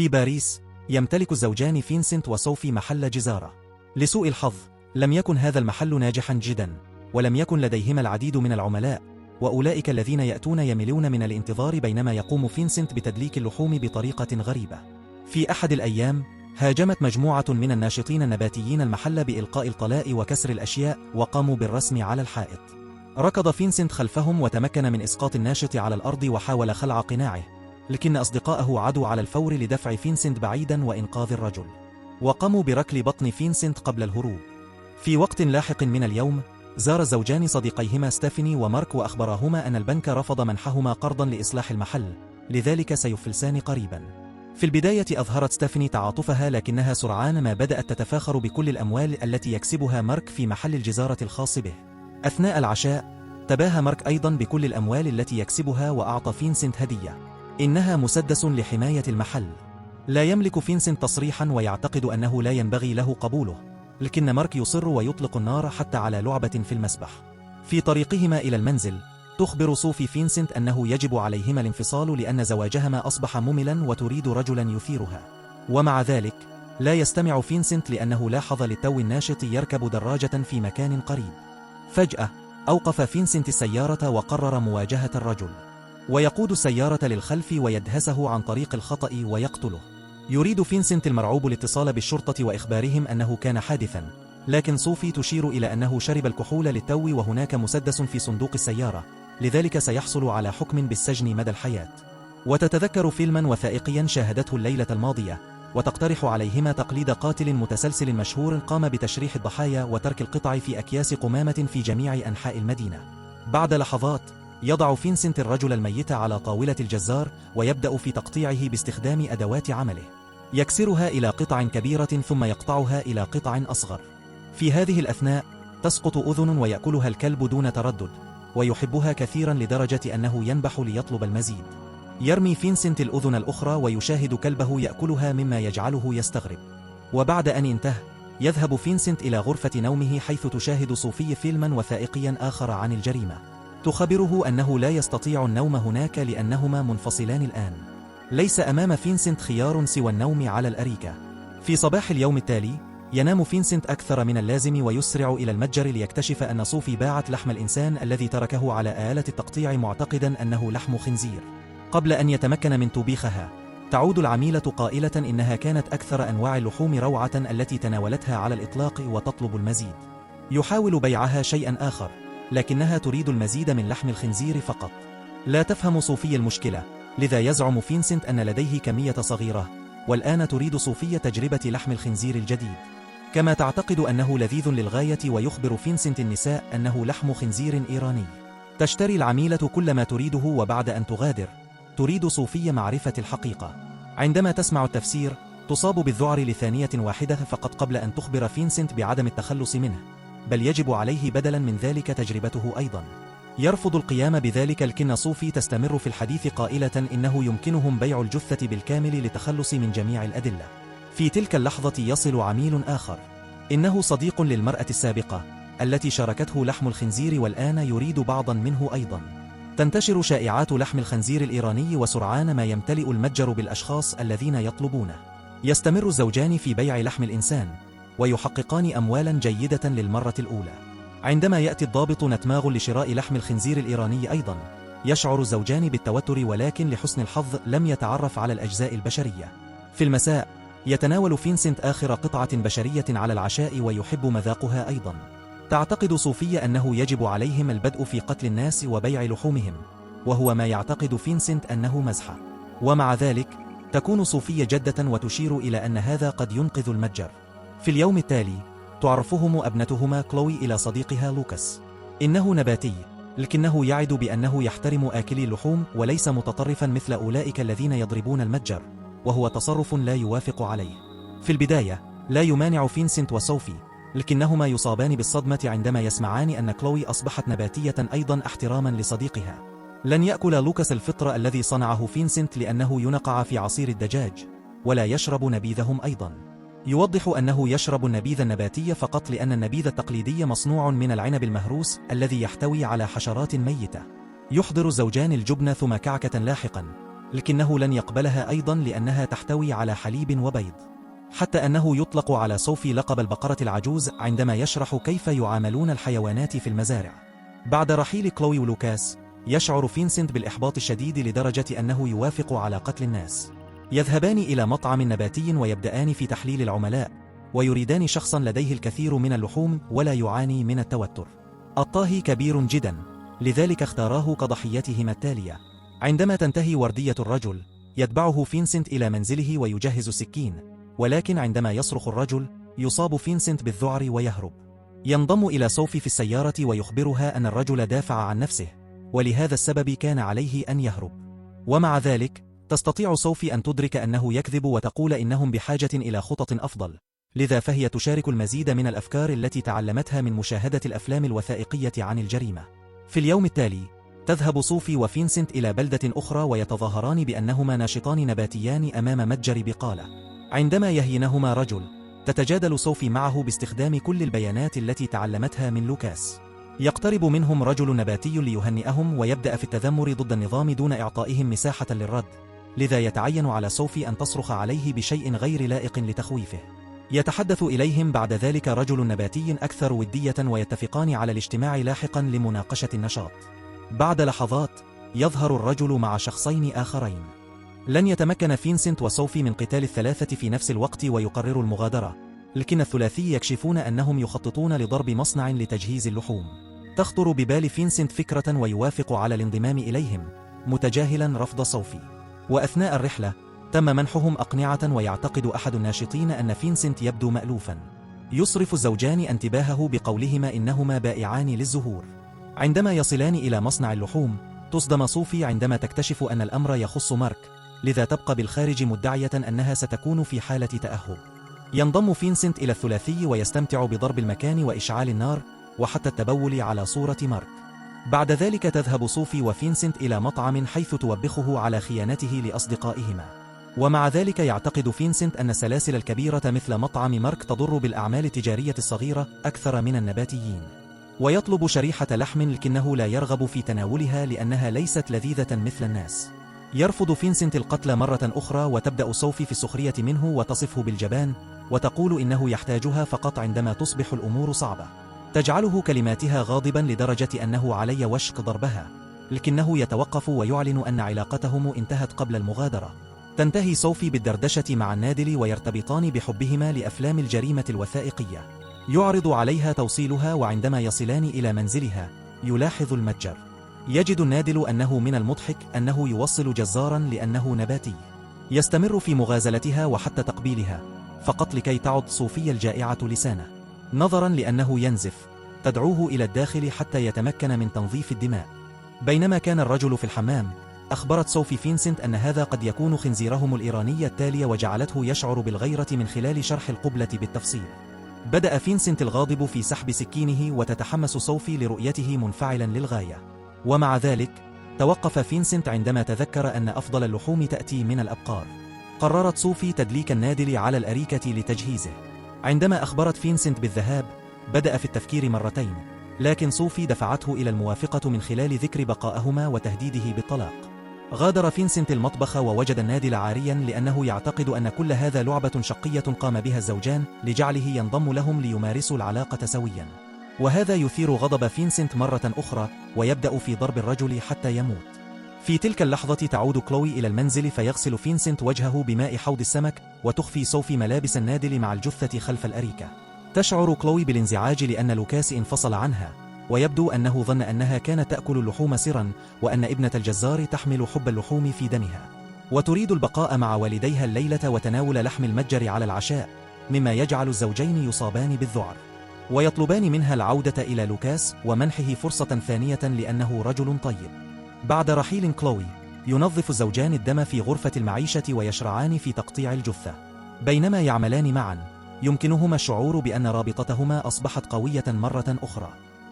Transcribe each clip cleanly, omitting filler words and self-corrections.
في باريس، يمتلك الزوجان فينسنت وصوفي محل جزارة. لسوء الحظ، لم يكن هذا المحل ناجحا جدا، ولم يكن لديهما العديد من العملاء، وأولئك الذين يأتون يملون من الانتظار بينما يقوم فينسنت بتدليك اللحوم بطريقة غريبة. في أحد الأيام، هاجمت مجموعة من الناشطين النباتيين المحل بإلقاء الطلاء وكسر الأشياء، وقاموا بالرسم على الحائط. ركض فينسنت خلفهم وتمكن من إسقاط الناشط على الأرض وحاول خلع قناعه، لكن أصدقائه عدوا على الفور لدفع فينسنت بعيدا وإنقاذ الرجل، وقاموا بركل بطن فينسنت قبل الهروب. في وقت لاحق من اليوم، زار الزوجان صديقيهما ستيفاني ومارك وأخبراهما أن البنك رفض منحهما قرضا لإصلاح المحل، لذلك سيفلسان قريبا. في البداية أظهرت ستيفاني تعاطفها، لكنها سرعان ما بدأت تتفاخر بكل الأموال التي يكسبها مارك في محل الجزارة الخاص به. أثناء العشاء، تباهى مارك أيضا بكل الأموال التي يكسبها وأعطى فينسنت هدية، إنها مسدس لحماية المحل. لا يملك فينسنت تصريحا ويعتقد أنه لا ينبغي له قبوله، لكن مارك يصر ويطلق النار حتى على لعبة في المسبح. في طريقهما إلى المنزل، تخبر صوفي فينسنت أنه يجب عليهما الانفصال لأن زواجهما أصبح مملا وتريد رجلا يثيرها. ومع ذلك، لا يستمع فينسنت لأنه لاحظ للتو الناشط يركب دراجة في مكان قريب. فجأة، أوقف فينسنت السيارة وقرر مواجهة الرجل، ويقود السيارة للخلف ويدهسه عن طريق الخطأ ويقتله. يريد فينسنت المرعوب الاتصال بالشرطة وإخبارهم أنه كان حادثا، لكن صوفي تشير إلى أنه شرب الكحول للتو وهناك مسدس في صندوق السيارة، لذلك سيحصل على حكم بالسجن مدى الحياة. وتتذكر فيلما وثائقيا شاهدته الليلة الماضية، وتقترح عليهما تقليد قاتل متسلسل مشهور قام بتشريح الضحايا وترك القطع في أكياس قمامة في جميع أنحاء المدينة. بعد لحظات، يضع فينسنت الرجل الميت على طاولة الجزار ويبدأ في تقطيعه باستخدام أدوات عمله. يكسرها إلى قطع كبيرة ثم يقطعها إلى قطع أصغر. في هذه الأثناء، تسقط أذن ويأكلها الكلب دون تردد، ويحبها كثيرا لدرجة أنه ينبح ليطلب المزيد. يرمي فينسنت الأذن الأخرى ويشاهد كلبه يأكلها مما يجعله يستغرب. وبعد أن انتهى، يذهب فينسنت إلى غرفة نومه حيث تشاهد صوفي فيلما وثائقيا آخر عن الجريمة. تخبره أنه لا يستطيع النوم هناك لأنهما منفصلان الآن. ليس أمام فينسنت خيار سوى النوم على الأريكة. في صباح اليوم التالي، ينام فينسنت أكثر من اللازم ويسرع إلى المتجر ليكتشف أن صوفي باعت لحم الإنسان الذي تركه على آلة التقطيع معتقدا أنه لحم خنزير. قبل أن يتمكن من طبيخها، تعود العميلة قائلة إنها كانت أكثر أنواع اللحوم روعة التي تناولتها على الإطلاق وتطلب المزيد. يحاول بيعها شيئا آخر، لكنها تريد المزيد من لحم الخنزير فقط. لا تفهم صوفي المشكلة، لذا يزعم فينسنت أن لديه كمية صغيرة، والآن تريد صوفي تجربة لحم الخنزير الجديد. كما تعتقد أنه لذيذ للغاية، ويخبر فينسنت النساء أنه لحم خنزير إيراني. تشتري العميلة كل ما تريده، وبعد أن تغادر، تريد صوفي معرفة الحقيقة. عندما تسمع التفسير، تصاب بالذعر لثانية واحدة فقط قبل أن تخبر فينسنت بعدم التخلص منه، بل يجب عليه بدلا من ذلك تجربته أيضا. يرفض القيام بذلك، لكن صوفي تستمر في الحديث قائلة إنه يمكنهم بيع الجثة بالكامل للتخلص من جميع الأدلة. في تلك اللحظة يصل عميل آخر، إنه صديق للمرأة السابقة التي شاركته لحم الخنزير، والآن يريد بعضا منه أيضا. تنتشر شائعات لحم الخنزير الإيراني، وسرعان ما يمتلئ المتجر بالأشخاص الذين يطلبونه. يستمر الزوجان في بيع لحم الإنسان، ويحققان أموالا جيدة للمرة الأولى. عندما يأتي الضابط نتماغ لشراء لحم الخنزير الإيراني أيضا، يشعر الزوجان بالتوتر، ولكن لحسن الحظ لم يتعرف على الأجزاء البشرية. في المساء، يتناول فينسنت آخر قطعة بشرية على العشاء ويحب مذاقها أيضا. تعتقد صوفية أنه يجب عليهم البدء في قتل الناس وبيع لحومهم، وهو ما يعتقد فينسنت أنه مزحة. ومع ذلك، تكون صوفية جدة وتشير إلى أن هذا قد ينقذ المتجر. في اليوم التالي، تعرفهم ابنتهما كلوي إلى صديقها لوكاس. إنه نباتي، لكنه يعد بأنه يحترم آكلي اللحوم وليس متطرفا مثل أولئك الذين يضربون المتجر، وهو تصرف لا يوافق عليه. في البداية، لا يمانع فينسنت وصوفي، لكنهما يصابان بالصدمة عندما يسمعان أن كلوي أصبحت نباتية أيضا احتراما لصديقها. لن يأكل لوكاس الفطر الذي صنعه فينسنت لأنه ينقع في عصير الدجاج، ولا يشرب نبيذهم أيضا. يوضح أنه يشرب النبيذ النباتي فقط لأن النبيذ التقليدي مصنوع من العنب المهروس الذي يحتوي على حشرات ميتة. يحضر الزوجان الجبن ثم كعكة لاحقا، لكنه لن يقبلها أيضا لأنها تحتوي على حليب وبيض. حتى أنه يطلق على صوفي لقب البقرة العجوز عندما يشرح كيف يعاملون الحيوانات في المزارع. بعد رحيل كلوي ولوكاس، يشعر فينسنت بالإحباط الشديد لدرجة أنه يوافق على قتل الناس. يذهبان إلى مطعم نباتي ويبدأان في تحليل العملاء، ويريدان شخصا لديه الكثير من اللحوم ولا يعاني من التوتر. الطاهي كبير جدا، لذلك اختاراه كضحيتهما التالية. عندما تنتهي وردية الرجل، يتبعه فينسنت إلى منزله ويجهز السكين، ولكن عندما يصرخ الرجل، يصاب فينسنت بالذعر ويهرب. ينضم إلى صوفي في السيارة ويخبرها أن الرجل دافع عن نفسه، ولهذا السبب كان عليه أن يهرب. ومع ذلك، تستطيع صوفي أن تدرك أنه يكذب وتقول إنهم بحاجة إلى خطط أفضل، لذا فهي تشارك المزيد من الأفكار التي تعلمتها من مشاهدة الأفلام الوثائقية عن الجريمة. في اليوم التالي، تذهب صوفي وفينسنت إلى بلدة أخرى ويتظاهران بأنهما ناشطان نباتيان أمام متجر بقالة. عندما يهينهما رجل، تتجادل صوفي معه باستخدام كل البيانات التي تعلمتها من لوكاس. يقترب منهم رجل نباتي ليهنئهم ويبدأ في التذمر ضد النظام دون إعطائهم مساحة للرد، لذا يتعين على صوفي أن تصرخ عليه بشيء غير لائق لتخويفه. يتحدث إليهم بعد ذلك رجل نباتي أكثر ودية ويتفقان على الاجتماع لاحقا لمناقشة النشاط. بعد لحظات، يظهر الرجل مع شخصين آخرين. لن يتمكن فينسنت وصوفي من قتال الثلاثة في نفس الوقت ويقرروا المغادرة، لكن الثلاثي يكشفون أنهم يخططون لضرب مصنع لتجهيز اللحوم. تخطر ببال فينسنت فكرة ويوافق على الانضمام إليهم، متجاهلا رفض صوفي. وأثناء الرحلة، تم منحهم أقنعة ويعتقد أحد الناشطين أن فينسنت يبدو مألوفا. يصرف الزوجان انتباهه بقولهما إنهما بائعان للزهور. عندما يصلان إلى مصنع اللحوم، تصدم صوفي عندما تكتشف أن الأمر يخص مارك، لذا تبقى بالخارج مدعية أنها ستكون في حالة تأهب. ينضم فينسنت إلى الثلاثي ويستمتع بضرب المكان وإشعال النار، وحتى التبول على صورة مارك. بعد ذلك تذهب صوفي وفينسنت إلى مطعم حيث توبخه على خيانته لأصدقائهما. ومع ذلك يعتقد فينسنت أن السلاسل الكبيرة مثل مطعم مارك تضر بالأعمال التجارية الصغيرة أكثر من النباتيين. ويطلب شريحة لحم لكنه لا يرغب في تناولها لأنها ليست لذيذة مثل الناس. يرفض فينسنت القتل مرة أخرى وتبدأ صوفي في السخرية منه وتصفه بالجبان، وتقول إنه يحتاجها فقط عندما تصبح الأمور صعبة. تجعله كلماتها غاضبا لدرجة أنه علي وشك ضربها، لكنه يتوقف ويعلن أن علاقتهم انتهت قبل المغادرة. تنتهي صوفي بالدردشة مع النادل ويرتبطان بحبهما لأفلام الجريمة الوثائقية. يعرض عليها توصيلها، وعندما يصلان إلى منزلها، يلاحظ المتجر. يجد النادل أنه من المضحك أنه يوصل جزارا لأنه نباتي. يستمر في مغازلتها وحتى تقبيلها، فقط لكي تعض صوفي الجائعة لسانه. نظرا لأنه ينزف، تدعوه إلى الداخل حتى يتمكن من تنظيف الدماء. بينما كان الرجل في الحمام، أخبرت صوفي فينسنت أن هذا قد يكون خنزيرهم الإيراني التالي، وجعلته يشعر بالغيرة من خلال شرح القبلة بالتفصيل. بدأ فينسنت الغاضب في سحب سكينه، وتتحمس صوفي لرؤيته منفعلا للغاية. ومع ذلك، توقف فينسنت عندما تذكر أن أفضل اللحوم تأتي من الأبقار. قررت صوفي تدليك النادل على الأريكة لتجهيزه. عندما أخبرت فينسنت بالذهاب، بدأ في التفكير مرتين، لكن صوفي دفعته إلى الموافقة من خلال ذكر بقائهما وتهديده بالطلاق. غادر فينسنت المطبخ ووجد النادل عاريا، لأنه يعتقد أن كل هذا لعبة شقية قام بها الزوجان لجعله ينضم لهم ليمارسوا العلاقة سويا. وهذا يثير غضب فينسنت مرة أخرى، ويبدأ في ضرب الرجل حتى يموت. في تلك اللحظة تعود كلوي إلى المنزل، فيغسل فينسنت وجهه بماء حوض السمك، وتخفي صوفي ملابس النادل مع الجثة خلف الأريكة. تشعر كلوي بالانزعاج لأن لوكاس انفصل عنها، ويبدو أنه ظن أنها كانت تأكل اللحوم سرا، وأن ابنة الجزار تحمل حب اللحوم في دمها. وتريد البقاء مع والديها الليلة وتناول لحم المتجر على العشاء، مما يجعل الزوجين يصابان بالذعر. ويطلبان منها العودة إلى لوكاس ومنحه فرصة ثانية لأنه رجل طيب. بعد رحيل كلوي، ينظف الزوجان الدم في غرفة المعيشة ويشرعان في تقطيع الجثة. بينما يعملان معا، يمكنهما الشعور بأن رابطتهما أصبحت قوية مرة أخرى.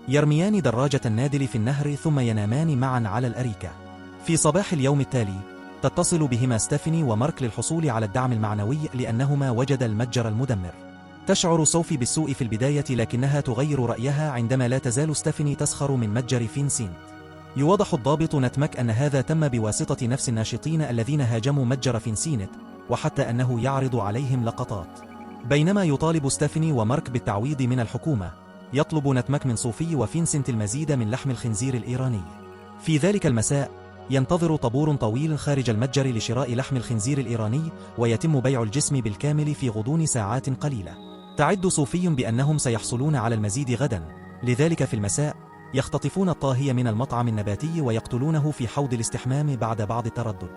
يرميان دراجة النادل في النهر ثم ينامان معا على الأريكة. في صباح اليوم التالي، تتصل بهما ستيفاني ومارك للحصول على الدعم المعنوي لأنهما وجد المتجر المدمر. تشعر صوفي بالسوء في البداية، لكنها تغير رأيها عندما لا تزال ستيفاني تسخر من متجر فينسنت. يوضح الضابط نتمك أن هذا تم بواسطة نفس الناشطين الذين هاجموا متجر فينسينت، وحتى أنه يعرض عليهم لقطات. بينما يطالب ستيفاني ومارك بالتعويض من الحكومة، يطلب نتمك من صوفي وفينسنت المزيد من لحم الخنزير الإيراني. في ذلك المساء ينتظر طابور طويل خارج المتجر لشراء لحم الخنزير الإيراني، ويتم بيع الجسم بالكامل في غضون ساعات قليلة. تعد صوفي بأنهم سيحصلون على المزيد غدا، لذلك في المساء يختطفون الطاهي من المطعم النباتي ويقتلونه في حوض الاستحمام بعد بعض التردد.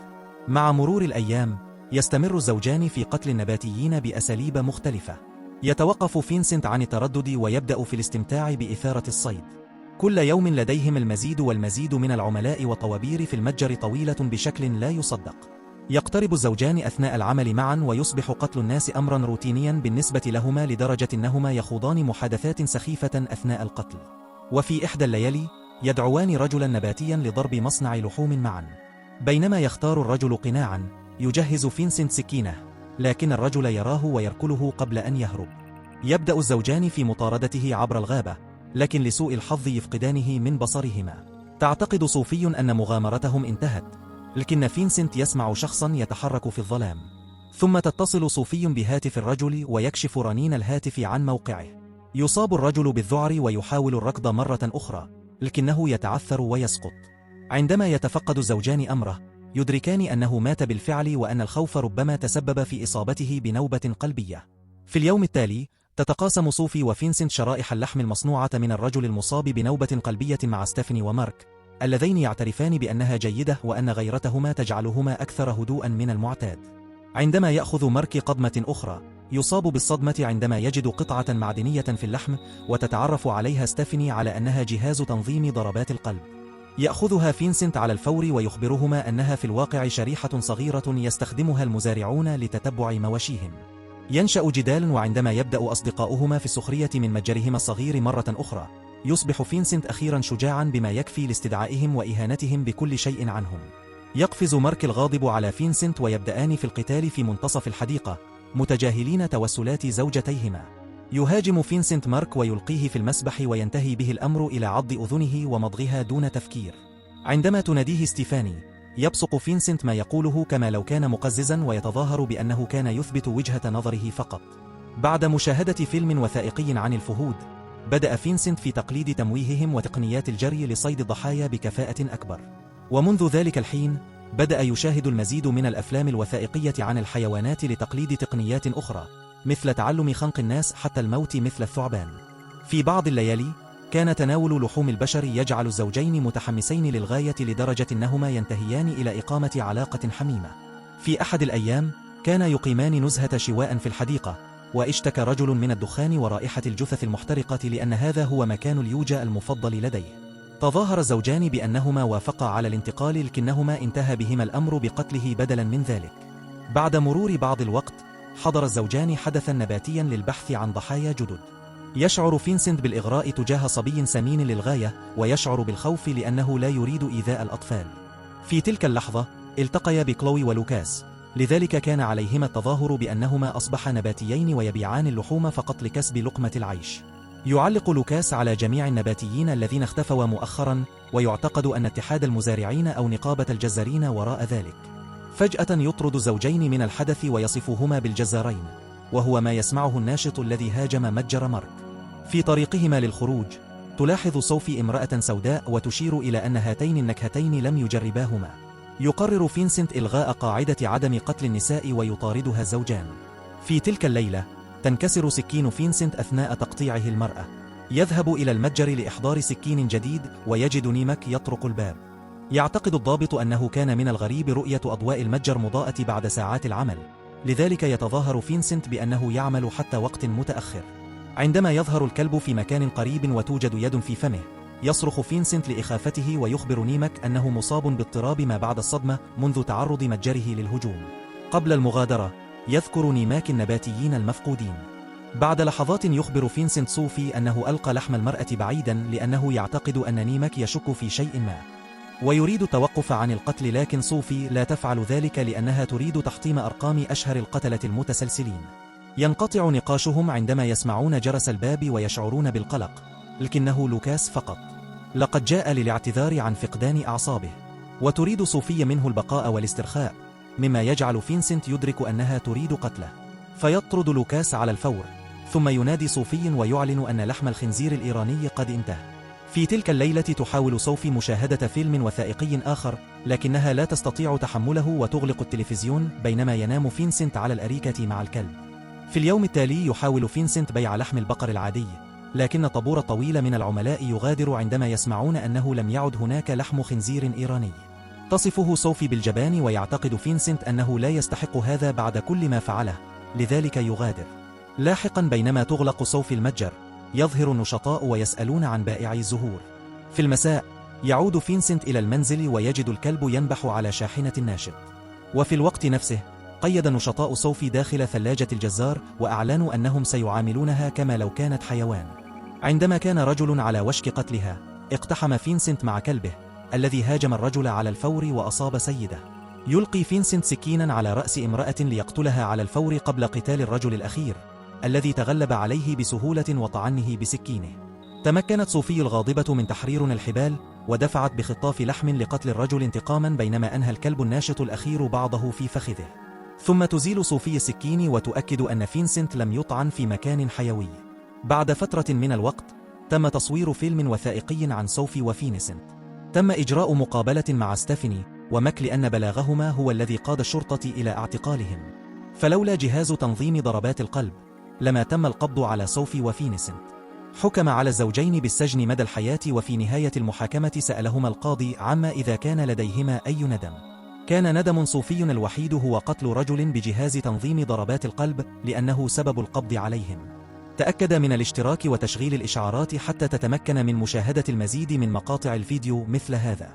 مع مرور الأيام يستمر الزوجان في قتل النباتيين بأساليب مختلفة. يتوقف فينسنت عن التردد ويبدأ في الاستمتاع بإثارة الصيد. كل يوم لديهم المزيد والمزيد من العملاء والطوابير في المتجر طويلة بشكل لا يصدق. يقترب الزوجان أثناء العمل معا، ويصبح قتل الناس أمرا روتينيا بالنسبة لهما لدرجة أنهما يخوضان محادثات سخيفة أثناء القتل. وفي إحدى الليالي يدعوان رجلا نباتيا لضرب مصنع لحوم معا. بينما يختار الرجل قناعا، يجهز فينسنت سكينة، لكن الرجل يراه ويركله قبل أن يهرب. يبدأ الزوجان في مطاردته عبر الغابة، لكن لسوء الحظ يفقدانه من بصرهما. تعتقد صوفي أن مغامرتهم انتهت، لكن فينسنت يسمع شخصا يتحرك في الظلام. ثم تتصل صوفي بهاتف الرجل ويكشف رنين الهاتف عن موقعه. يصاب الرجل بالذعر ويحاول الركض مرة أخرى، لكنه يتعثر ويسقط. عندما يتفقد الزوجان أمره، يدركان أنه مات بالفعل، وأن الخوف ربما تسبب في إصابته بنوبة قلبية. في اليوم التالي تتقاسم صوفي وفينسنت شرائح اللحم المصنوعة من الرجل المصاب بنوبة قلبية مع ستيفاني ومارك، اللذين يعترفان بأنها جيدة وأن غيرتهما تجعلهما أكثر هدوءا من المعتاد. عندما يأخذ مارك قضمة أخرى، يصاب بالصدمة عندما يجد قطعة معدنية في اللحم، وتتعرف عليها ستيفاني على أنها جهاز تنظيم ضربات القلب. يأخذها فينسنت على الفور ويخبرهما أنها في الواقع شريحة صغيرة يستخدمها المزارعون لتتبع مواشيهم. ينشأ جدال، وعندما يبدأ أصدقاؤهما في السخرية من متجرهما الصغير مرة أخرى، يصبح فينسنت أخيرا شجاعا بما يكفي لاستدعائهم وإهانتهم بكل شيء عنهم. يقفز مارك الغاضب على فينسنت، ويبدأان في القتال في منتصف الحديقة، متجاهلين توسلات زوجتيهما. يهاجم فينسنت مارك ويلقيه في المسبح، وينتهي به الأمر إلى عض أذنه ومضغها دون تفكير. عندما تناديه ستيفاني، يبصق فينسنت ما يقوله كما لو كان مقززا، ويتظاهر بأنه كان يثبت وجهة نظره فقط. بعد مشاهدة فيلم وثائقي عن الفهود، بدأ فينسنت في تقليد تمويههم وتقنيات الجري لصيد الضحايا بكفاءة أكبر. ومنذ ذلك الحين بدأ يشاهد المزيد من الأفلام الوثائقية عن الحيوانات لتقليد تقنيات أخرى، مثل تعلم خنق الناس حتى الموت مثل الثعبان. في بعض الليالي كان تناول لحوم البشر يجعل الزوجين متحمسين للغاية، لدرجة أنهما ينتهيان إلى إقامة علاقة حميمة. في أحد الأيام كان يقيمان نزهة شواء في الحديقة، واشتكى رجل من الدخان ورائحة الجثث المحترقة لأن هذا هو مكان اليوجا المفضل لديه. تظاهر الزوجان بأنهما وافقا على الانتقال، لكنهما انتهى بهما الأمر بقتله بدلا من ذلك. بعد مرور بعض الوقت حضر الزوجان حدثا نباتيا للبحث عن ضحايا جدد. يشعر فينسنت بالإغراء تجاه صبي سمين للغاية، ويشعر بالخوف لأنه لا يريد إيذاء الأطفال. في تلك اللحظة التقيا بكلوي ولوكاس، لذلك كان عليهما التظاهر بأنهما أصبحا نباتيين ويبيعان اللحوم فقط لكسب لقمة العيش. يعلق لوكاس على جميع النباتيين الذين اختفوا مؤخرا، ويعتقد أن اتحاد المزارعين أو نقابة الجزارين وراء ذلك. فجأة يطرد الزوجين من الحدث ويصفهما بالجزارين، وهو ما يسمعه الناشط الذي هاجم متجر مارك. في طريقهما للخروج تلاحظ صوفي امرأة سوداء وتشير إلى أن هاتين النكهتين لم يجرباهما. يقرر فينسنت إلغاء قاعدة عدم قتل النساء ويطاردها الزوجان. في تلك الليلة تنكسر سكين فينسنت أثناء تقطيعه المرأة. يذهب إلى المتجر لإحضار سكين جديد، ويجد نيمك يطرق الباب. يعتقد الضابط أنه كان من الغريب رؤية أضواء المتجر مضاءة بعد ساعات العمل، لذلك يتظاهر فينسنت بأنه يعمل حتى وقت متأخر. عندما يظهر الكلب في مكان قريب وتوجد يد في فمه، يصرخ فينسنت لإخافته، ويخبر نيمك أنه مصاب باضطراب ما بعد الصدمة منذ تعرض متجره للهجوم. قبل المغادرة يذكر نيماك النباتيين المفقودين. بعد لحظات يخبر فينسنت صوفي أنه ألقى لحم المرأة بعيدا، لأنه يعتقد أن نيماك يشك في شيء ما ويريد التوقف عن القتل، لكن صوفي لا تفعل ذلك لأنها تريد تحطيم أرقام أشهر القتلة المتسلسلين. ينقطع نقاشهم عندما يسمعون جرس الباب ويشعرون بالقلق، لكنه لوكاس فقط. لقد جاء للاعتذار عن فقدان أعصابه، وتريد صوفي منه البقاء والاسترخاء، مما يجعل فينسنت يدرك أنها تريد قتله، فيطرد لوكاس على الفور، ثم ينادي صوفي ويعلن أن لحم الخنزير الإيراني قد انتهى. في تلك الليلة تحاول صوفي مشاهدة فيلم وثائقي آخر، لكنها لا تستطيع تحمله وتغلق التلفزيون بينما ينام فينسنت على الأريكة مع الكلب. في اليوم التالي يحاول فينسنت بيع لحم البقر العادي، لكن طابور طويل من العملاء يغادر عندما يسمعون أنه لم يعد هناك لحم خنزير إيراني. تصفه صوفي بالجبان، ويعتقد فينسنت أنه لا يستحق هذا بعد كل ما فعله، لذلك يغادر. لاحقا بينما تغلق صوفي المتجر، يظهر النشطاء ويسألون عن بائعي الزهور. في المساء يعود فينسنت إلى المنزل ويجد الكلب ينبح على شاحنة الناشط. وفي الوقت نفسه قيد نشطاء صوفي داخل ثلاجة الجزار وأعلنوا أنهم سيعاملونها كما لو كانت حيوان. عندما كان رجل على وشك قتلها، اقتحم فينسنت مع كلبه الذي هاجم الرجل على الفور وأصاب سيده. يلقي فينسنت سكينا على رأس امرأة ليقتلها على الفور قبل قتال الرجل الأخير الذي تغلب عليه بسهولة وطعنه بسكينه. تمكنت صوفي الغاضبة من تحرير الحبال ودفعت بخطاف لحم لقتل الرجل انتقاما، بينما أنهى الكلب الناشط الأخير بعضه في فخذه. ثم تزيل صوفي السكين وتؤكد أن فينسنت لم يطعن في مكان حيوي. بعد فترة من الوقت تم تصوير فيلم وثائقي عن صوفي وفينسنت. تم إجراء مقابلة مع ستيفاني وماك لأن بلاغهما هو الذي قاد الشرطة إلى اعتقالهم، فلولا جهاز تنظيم ضربات القلب لما تم القبض على صوفي وفينسنت. حكم على الزوجين بالسجن مدى الحياة، وفي نهاية المحاكمة سألهما القاضي عما إذا كان لديهما أي ندم. كان ندم صوفي الوحيد هو قتل رجل بجهاز تنظيم ضربات القلب لأنه سبب القبض عليهم. تأكد من الاشتراك وتشغيل الإشعارات حتى تتمكن من مشاهدة المزيد من مقاطع الفيديو مثل هذا.